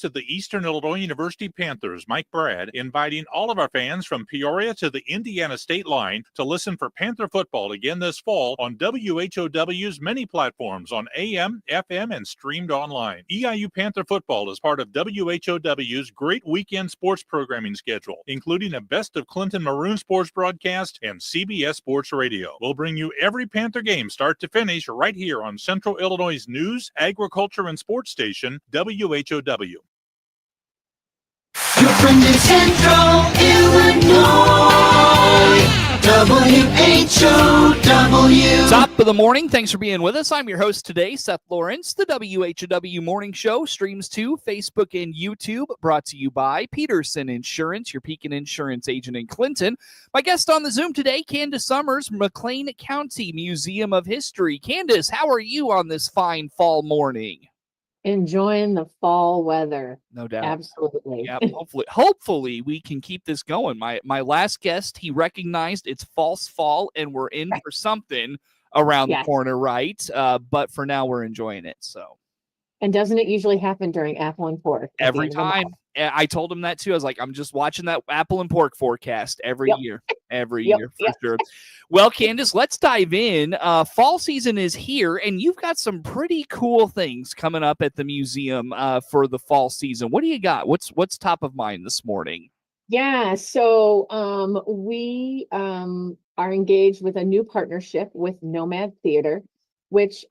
of the Eastern Illinois University Panthers, Mike Brad, inviting all of our fans from Peoria to the Indiana state line to listen for Panther football again this fall on WHOW's many platforms on AM, FM, and streamed online. EIU Panther football is part of WHOW's great weekend sports programming schedule, including a Best of Clinton Maroon sports broadcast and CBS Sports Radio. We'll bring you every Panther game start to finish right here on Central Illinois' news, agriculture, and sports station, WHOW. You're from the Central Illinois, WHOW. Top of the morning. Thanks for being with us. I'm your host today, Seth Lawrence. The WHOW Morning Show streams to Facebook and YouTube, brought to you by Peterson Insurance, your Pekin Insurance agent in Clinton. My guest on the Zoom today, Candace Summers, McLean County Museum of History. Candace, how are you on this fine fall morning? Enjoying the fall weather. No doubt. Absolutely. Yeah, hopefully we can keep this going. My last guest, he recognized it's false fall and we're in for something around the corner, right? But for now, we're enjoying it. So. And doesn't it usually happen during apple and pork? Every time. I told him that too. I was like, I'm just watching that apple and pork forecast every year. Every year, for sure. Well, Candace, let's dive in. Fall season is here, and you've got some pretty cool things coming up at the museum for the fall season. What do you got? What's top of mind this morning? Yeah, so we are engaged with a new partnership with Nomad Theater, which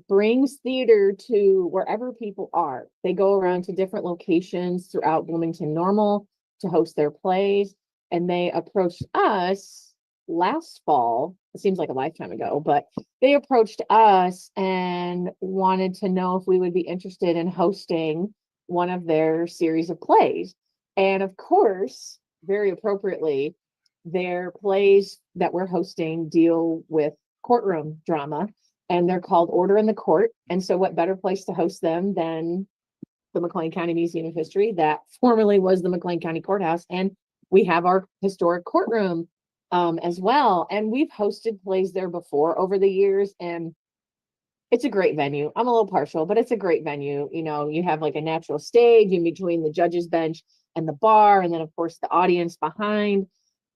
brings theater to wherever people are. They go around to different locations throughout Bloomington Normal to host their plays, and they approached us last fall. It seems like a lifetime ago, but they approached us and wanted to know if we would be interested in hosting one of their series of plays. And of course, very appropriately, their plays that we're hosting deal with courtroom drama, and they're called Order in the Court. And so what better place to host them than the McLean County Museum of History that formerly was the McLean County Courthouse. And we have our historic courtroom as well. And we've hosted plays there before over the years, and it's a great venue. I'm a little partial, but it's a great venue. You know, you have like a natural stage in between the judge's bench and the bar, and then of course the audience behind.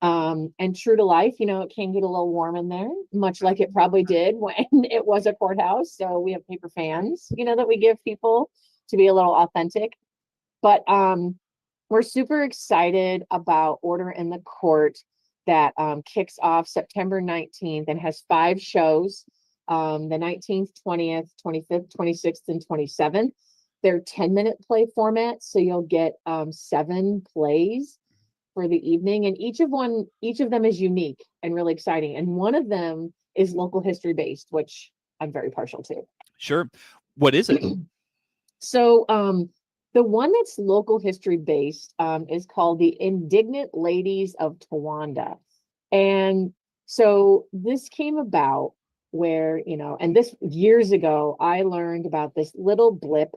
And true to life, you know, it can get a little warm in there, much like it probably did when it was a courthouse. So we have paper fans, you know, that we give people to be a little authentic. But we're super excited about Order in the Court that kicks off September 19th and has 5 shows, the 19th, 20th, 25th, 26th, and 27th. They're 10-minute play format, so you'll get 7 plays for the evening, and each of them is unique and really exciting. And one of them is local history based, which I'm very partial to. Sure. What is it? So the one that's local history based is called the Indignant Ladies of Towanda. And so this came about where, you know, and this years ago, I learned about this little blip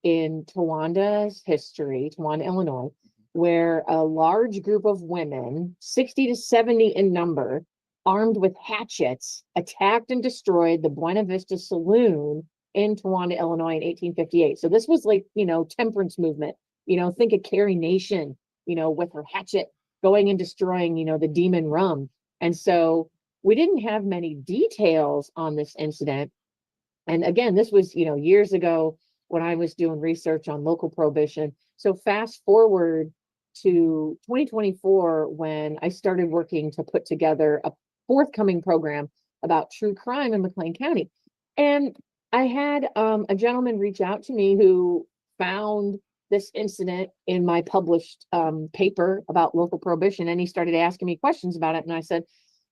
in Towanda's history, Towanda, Illinois, where a large group of women, 60 to 70 in number, armed with hatchets, attacked and destroyed the Buena Vista Saloon in Towanda, Illinois in 1858. So this was like, you know, temperance movement, you know, think of Carrie Nation, you know, with her hatchet going and destroying, you know, the demon rum. And so we didn't have many details on this incident. And again, this was, you know, years ago when I was doing research on local prohibition. So fast forward to 2024, when I started working to put together a forthcoming program about true crime in McLean County. And I had a gentleman reach out to me who found this incident in my published paper about local prohibition, and he started asking me questions about it. And I said,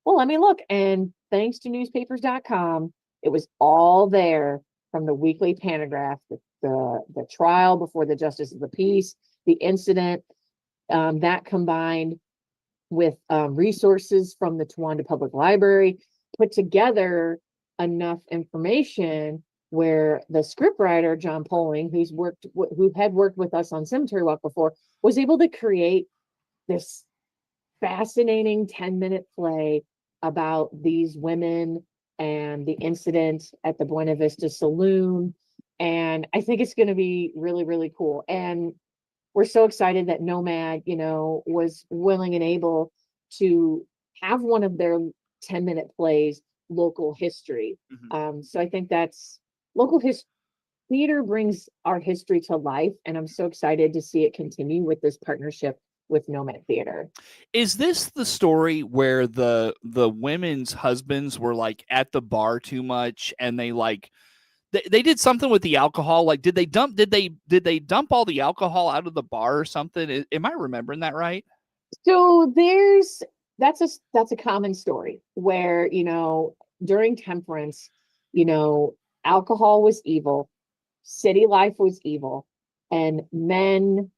well, let me look. And thanks to newspapers.com, it was all there from the weekly pantograph, the trial before the Justice of the Peace, the incident, that combined with resources from the Towanda Public Library, put together enough information where the scriptwriter, John Poling, who had worked with us on Cemetery Walk before, was able to create this fascinating 10-minute play about these women and the incident at the Buena Vista Saloon. And I think it's going to be really, really cool. And we're so excited that Nomad, was willing and able to have one of their 10-minute plays, local history. So I think that's local history. Theater brings our history to life, and I'm so excited to see it continue with this partnership with Nomad Theater. Is this the story where the women's husbands were like at the bar too much, and they like they did something with the alcohol? Like, did they dump all the alcohol out of the bar or something? Am I remembering that right? So that's a common story where, during temperance, alcohol was evil, city life was evil, and men,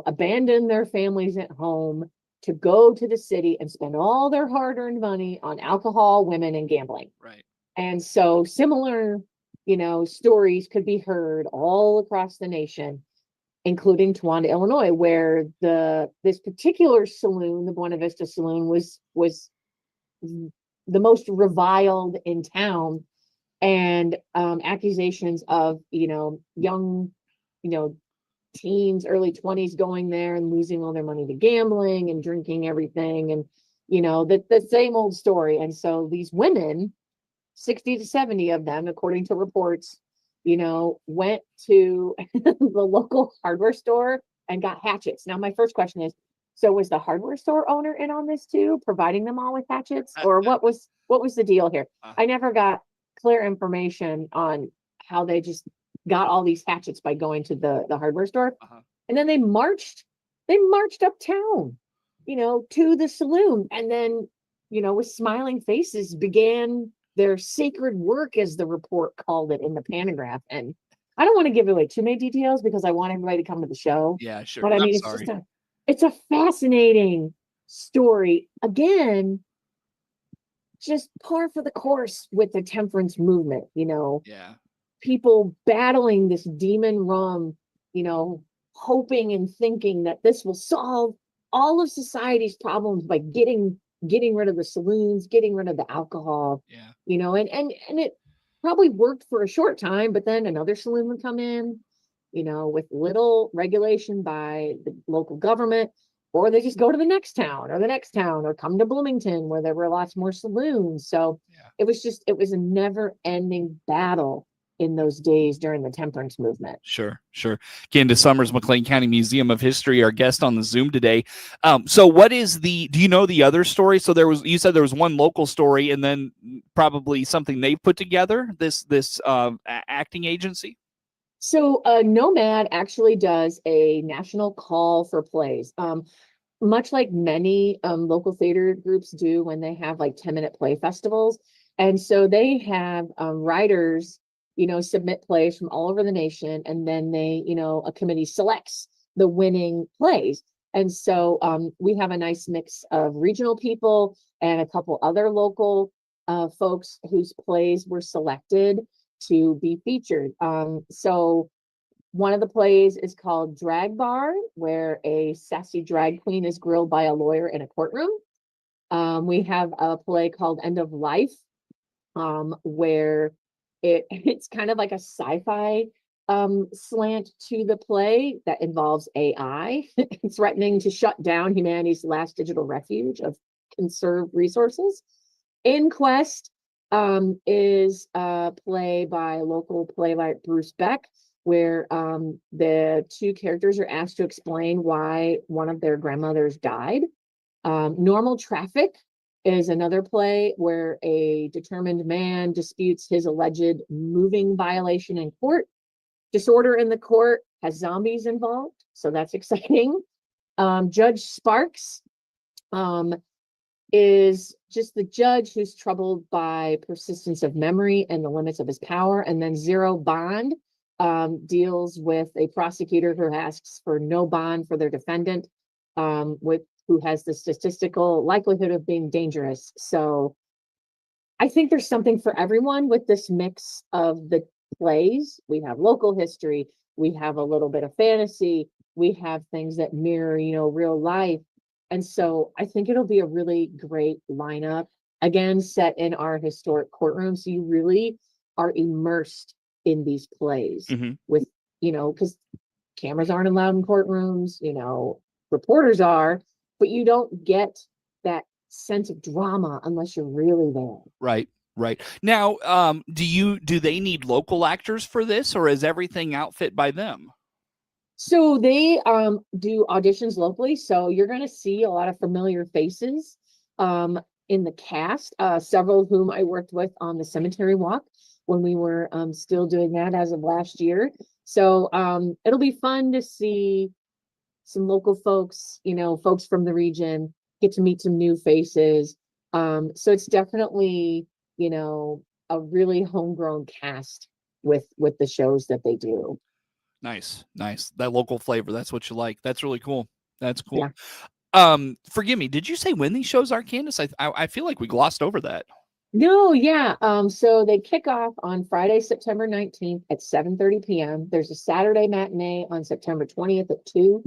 abandoned their families at home to go to the city and spend all their hard-earned money on alcohol, women, and gambling. Right. And so similar, stories could be heard all across the nation, including Towanda, Illinois, where this particular saloon, the Buena Vista Saloon, was the most reviled in town, and accusations of young, teens, early 20s going there and losing all their money to gambling and drinking everything, and the same old story. And so these women, 60 to 70 of them, according to reports, went to the local hardware store and got hatchets. Now, my first question is, so was the hardware store owner in on this too, providing them all with hatchets, or what was the deal here? I never got clear information on how they just got all these hatchets by going to the hardware store. And then they marched uptown, to the saloon, and then, with smiling faces began their sacred work, as the report called it in the Pantograph. And I don't want to give away too many details because I want everybody to come to the show. Yeah, sure. But I mean, it's a fascinating story. Again, just par for the course with the temperance movement, Yeah. people battling this demon rum, hoping and thinking that this will solve all of society's problems by getting rid of the saloons, getting rid of the alcohol. Yeah. And it probably worked for a short time, but then another saloon would come in, with little regulation by the local government, or they just go to the next town or come to Bloomington where there were lots more saloons. So it was a never ending battle in those days during the temperance movement. Sure. Candace Summers, McLean County Museum of History, our guest on the Zoom today. So what is do you know the other story? So you said there was one local story, and then probably something they put together, this acting agency. So Nomad actually does a national call for plays. Much like many local theater groups do when they have like 10-minute play festivals. And so they have writers, submit plays from all over the nation, and then they, a committee selects the winning plays. And so we have a nice mix of regional people and a couple other local folks whose plays were selected to be featured. So one of the plays is called Drag Bar, where a sassy drag queen is grilled by a lawyer in a courtroom. We have a play called End of Life, where it's kind of like a sci-fi slant to the play that involves AI threatening to shut down humanity's last digital refuge of conserved resources. Inquest is a play by local playwright Bruce Beck, where the two characters are asked to explain why one of their grandmothers died. Normal Traffic is another play where a determined man disputes his alleged moving violation in court. Disorder in the Court has zombies involved, so that's exciting. Judge Sparks is just the judge who's troubled by persistence of memory and the limits of his power. And then Zero Bond deals with a prosecutor who asks for no bond for their defendant, who has the statistical likelihood of being dangerous. So I think there's something for everyone with this mix of the plays. We have local history, we have a little bit of fantasy, we have things that mirror, real life. And so I think it'll be a really great lineup, again, set in our historic courtroom. So you really are immersed in these plays with, because cameras aren't allowed in courtrooms, reporters are, but you don't get that sense of drama unless you're really there. Right. Now, do they need local actors for this, or is everything outfit by them? So they do auditions locally. So you're going to see a lot of familiar faces in the cast, several of whom I worked with on the cemetery walk when we were still doing that as of last year. So it'll be fun to see some local folks, folks from the region, get to meet some new faces. So it's definitely, a really homegrown cast with the shows that they do. Nice. That local flavor. That's what you like. That's really cool. That's cool. Yeah. Forgive me. Did you say when these shows are, Candace? I feel like we glossed over that. No, yeah. So they kick off on Friday, September 19th at 7:30 p.m. There's a Saturday matinee on September 20th at 2,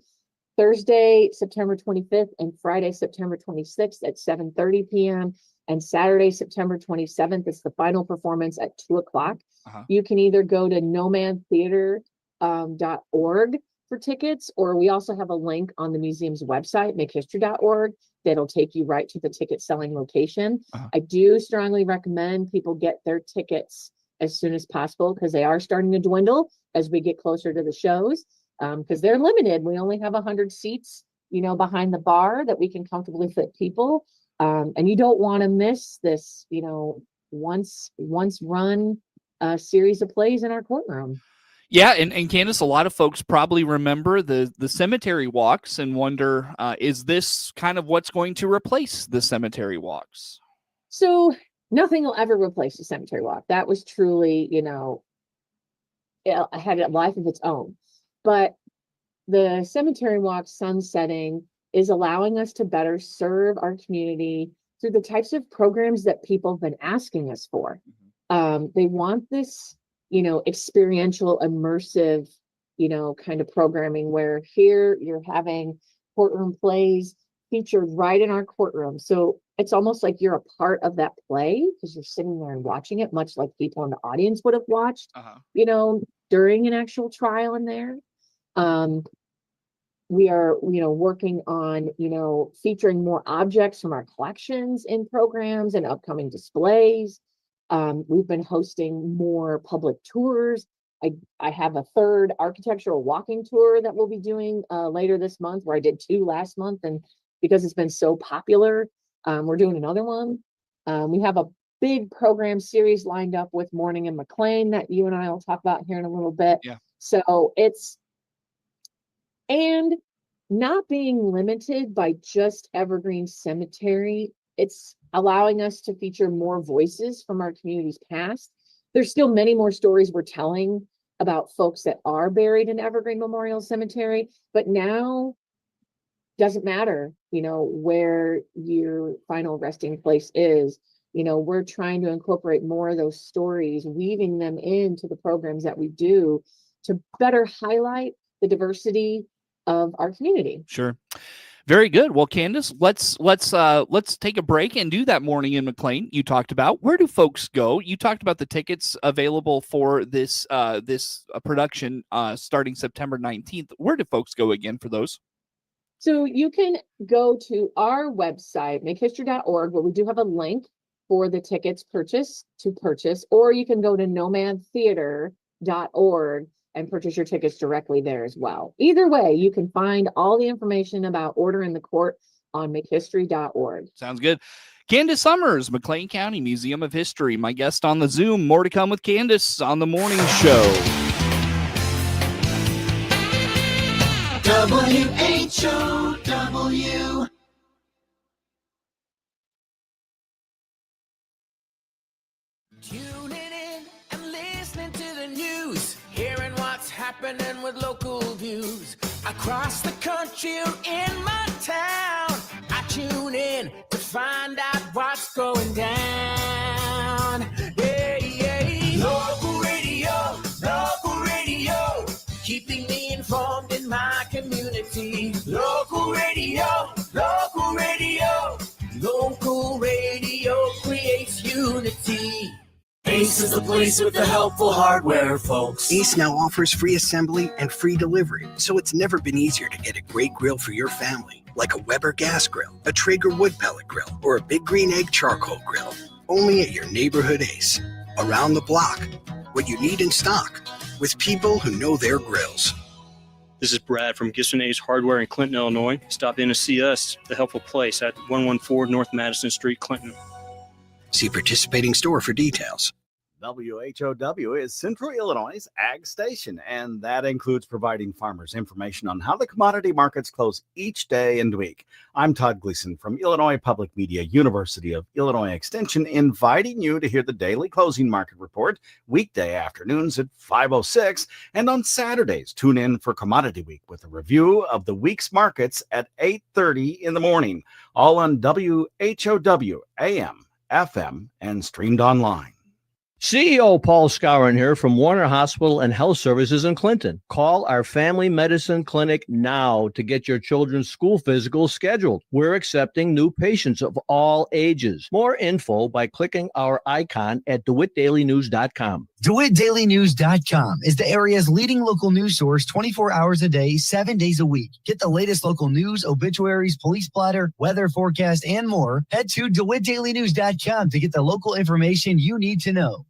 Thursday, September 25th, and Friday, September 26th at 7:30 p.m. And Saturday, September 27th, it's the final performance at 2 o'clock. You can either go to nomantheater.org for tickets, or we also have a link on the museum's website, makehistory.org, that'll take you right to the ticket selling location. I do strongly recommend people get their tickets as soon as possible because they are starting to dwindle as we get closer to the shows, because they're limited. We only have 100 seats, behind the bar that we can comfortably fit people. And you don't want to miss this, once run series of plays in our courtroom. Yeah, and Candace, a lot of folks probably remember the cemetery walks and wonder, is this kind of what's going to replace the cemetery walks? So nothing will ever replace the cemetery walk. That was truly, it had a life of its own. But the cemetery walk sunsetting is allowing us to better serve our community through the types of programs that people have been asking us for. They want this, experiential, immersive, kind of programming where here you're having courtroom plays featured right in our courtroom. So it's almost like you're a part of that play because you're sitting there and watching it, much like people in the audience would have watched, during an actual trial in there. We are, working on, featuring more objects from our collections in programs and upcoming displays. We've been hosting more public tours. I have a third architectural walking tour that we'll be doing later this month, where I did 2 last month. And because it's been so popular, we're doing another one. We have a big program series lined up with Morning in McLean that you and I will talk about here in a little bit. Yeah. So and not being limited by just Evergreen Cemetery, it's allowing us to feature more voices from our community's past. There's still many more stories we're telling about folks that are buried in Evergreen Memorial Cemetery, but now doesn't matter, where your final resting place is. We're trying to incorporate more of those stories, weaving them into the programs that we do to better highlight the diversity of our community. Sure. Very good. Well, Candace, let's take a break and do that Morning in McLean you talked about. Where do folks go? You talked about the tickets available for this production starting September 19th. Where do folks go again for those? So you can go to our website, makehistory.org, where we do have a link for the tickets to purchase, or you can go to nomantheater.org and purchase your tickets directly there as well. Either way, you can find all the information about Order in the Court on makehistory.org. Sounds good. Candace Summers, McLean County Museum of History, my guest on the Zoom. More to come with Candace on the morning show. WHOW. Tuning in and listening to the news, hearing what's happening with local views across the country or in my town. I tune in to find out what's going down. Local radio, keeping me informed in my community. Local radio creates unity. Aces is the place with the helpful hardware, folks. Ace now offers free assembly and free delivery, so it's never been easier to get a great grill for your family, like a Weber gas grill, a Traeger wood pellet grill, or a Big Green Egg charcoal grill. Only at your neighborhood Ace. Around the block. What you need in stock, with people who know their grills. This is Brad from Gibson Ace Hardware in Clinton, Illinois. Stop in to see us, the helpful place at 114 North Madison Street, Clinton. See participating store for details. WHOW is Central Illinois' ag station, and that includes providing farmers information on how the commodity markets close each day and week. I'm Todd Gleason from Illinois Public Media, University of Illinois Extension, inviting you to hear the daily closing market report weekday afternoons at 5:06, and on Saturdays, tune in for Commodity Week with a review of the week's markets at 8:30 in the morning, all on WHOW AM, FM, and streamed online. CEO Paul Skowron here from Warner Hospital and Health Services in Clinton. Call our family medicine clinic now to get your children's school physicals scheduled. We're accepting new patients of all ages. More info by clicking our icon at DeWittDailyNews.com. DeWittDailyNews.com is the area's leading local news source 24 hours a day, 7 days a week. Get the latest local news, obituaries, police blotter, weather forecast, and more. Head to DeWittDailyNews.com to get the local information you need to know.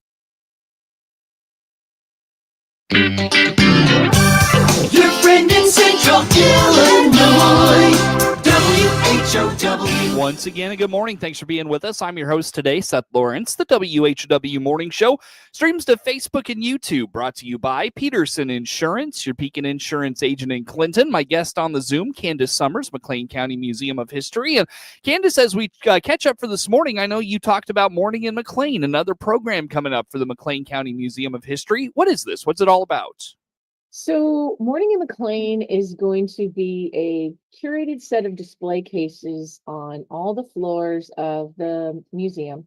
Your friend in Central Illinois, WHOW. Once again, a good morning. Thanks for being with us. I'm your host today, Seth Lawrence. The WHOW Morning Show streams to Facebook and YouTube, brought to you by Peterson Insurance, your Pekin Insurance agent in Clinton. My guest on the Zoom, Candace Summers, McLean County Museum of History. And Candace, as we catch up for this morning, I know you talked about Morning in McLean, another program coming up for the McLean County Museum of History. What is this? What's it all about? So Morning in McLean is going to be a curated set of display cases on all the floors of the museum,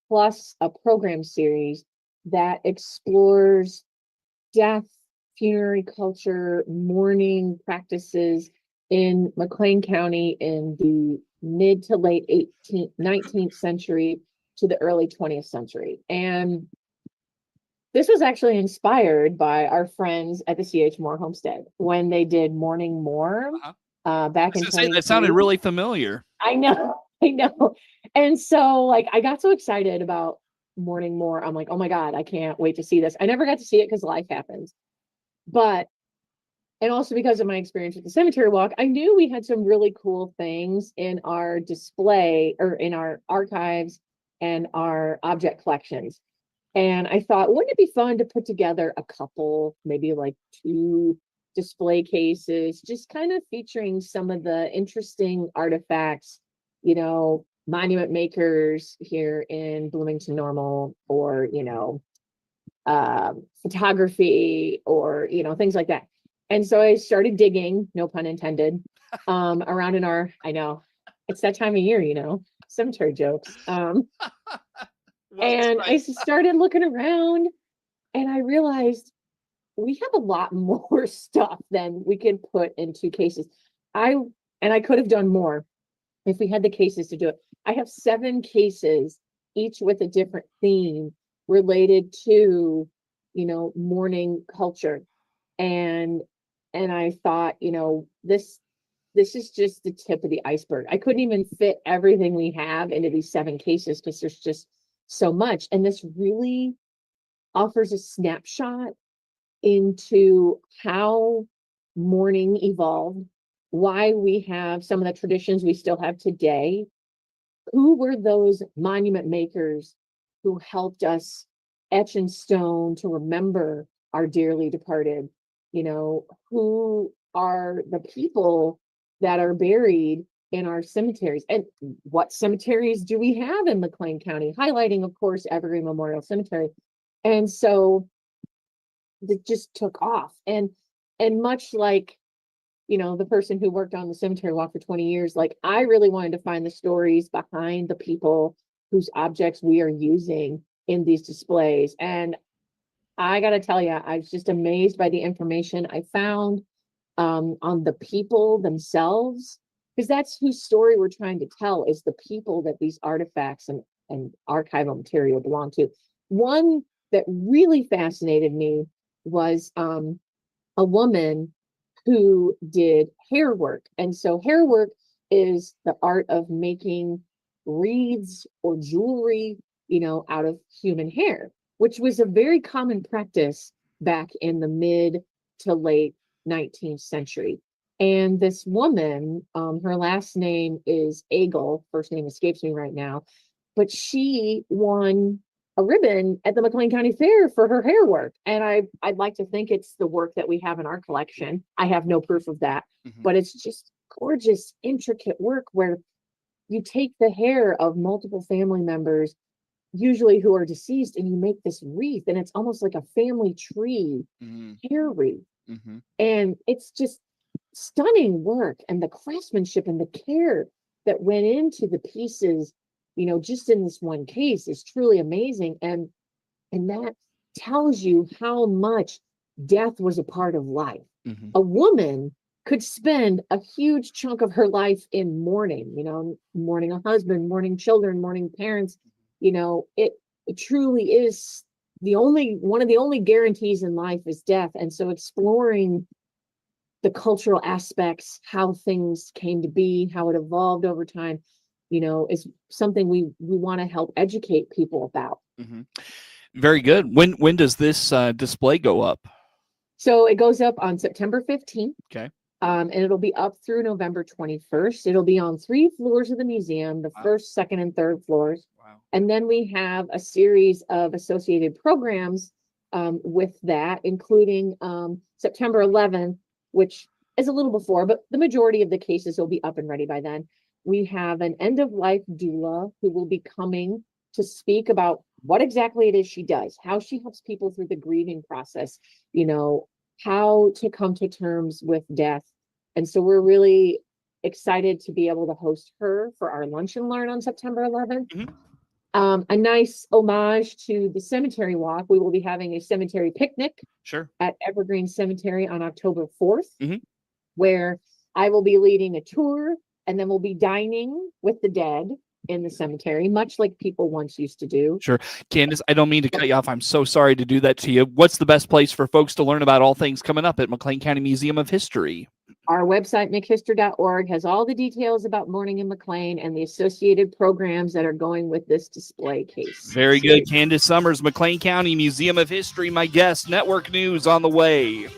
plus a program series that explores death, funerary culture, mourning practices in McLean County in the mid to late 19th century to the early 20th century. And this was actually inspired by our friends at the C.H. Moore Homestead when they did Morning More back in 2022. That sounded really familiar. I know. And so, like, I got so excited about Morning More. I'm like, oh my God, I can't wait to see this. I never got to see it because life happens. And also because of my experience with the cemetery walk, I knew we had some really cool things in our display or in our archives and our object collections. And I thought, wouldn't it be fun to put together a couple, maybe like 2 display cases, just kind of featuring some of the interesting artifacts, you know, monument makers here in Bloomington Normal, or, you know, photography, or, you know, things like that. And so I started digging, no pun intended, around in our, I know, it's that time of year, you know, cemetery jokes. And I started looking around, and I realized we have a lot more stuff than we can put into cases. I could have done more if we had the cases to do it. I have 7 cases, each with a different theme related to, you know, mourning culture. And I thought, you know, this is just the tip of the iceberg. I couldn't even fit everything we have into these 7 cases because there's just so much. And this really offers a snapshot into how mourning evolved, why we have some of the traditions we still have today, who were those monument makers who helped us etch in stone to remember our dearly departed, you know, who are the people that are buried in our cemeteries, and what cemeteries do we have in McLean County, highlighting, of course, Evergreen Memorial Cemetery. And so it just took off. And much like, you know, the person who worked on the cemetery walk for 20 years, like, I really wanted to find the stories behind the people whose objects we are using in these displays. And I got to tell you, I was just amazed by the information I found on the people themselves, because that's whose story we're trying to tell, is the people that these artifacts and archival material belong to. One that really fascinated me was a woman who did hair work. And so hair work is the art of making wreaths or jewelry, out of human hair, which was a very common practice back in the mid to late 19th century. And this woman, her last name is Agel, first name escapes me right now, but she won a ribbon at the McLean County Fair for her hair work. And I'd like to think it's the work that we have in our collection. I have no proof of that, but it's just gorgeous, intricate work where you take the hair of multiple family members, usually who are deceased, and you make this wreath, and it's almost like a family tree hair wreath. And it's just stunning work, and the craftsmanship and the care that went into the pieces, just in this one case is truly amazing. And that tells you how much death was a part of life. A woman could spend a huge chunk of her life in mourning, mourning a husband, mourning children, mourning parents. It truly is one of the only guarantees in life is death. And so exploring the cultural aspects, how things came to be, how it evolved over time, is something we want to help educate people about. Very good. When does this display go up? So it goes up on September 15th. Okay. And it'll be up through November 21st. It'll be on 3 floors of the museum, the first, second, and third floors. Wow. And then we have a series of associated programs with that, including September 11th, which is a little before, but the majority of the cases will be up and ready by then. We have an end-of-life doula who will be coming to speak about what exactly it is she does, how she helps people through the grieving process, how to come to terms with death. And so we're really excited to be able to host her for our Lunch and Learn on September 11th. A nice homage to the cemetery walk. We will be having a cemetery picnic at Evergreen Cemetery on October 4th, where I will be leading a tour, and then we'll be dining with the dead in the cemetery, much like people once used to do. Sure. Candace, I don't mean to cut you off. I'm so sorry to do that to you. What's the best place for folks to learn about all things coming up at McLean County Museum of History? Our website, mchistory.org, has all the details about mourning in McLean and the associated programs that are going with this display case. Very good. Candace Summers, McLean County Museum of History, my guest. Network News on the way.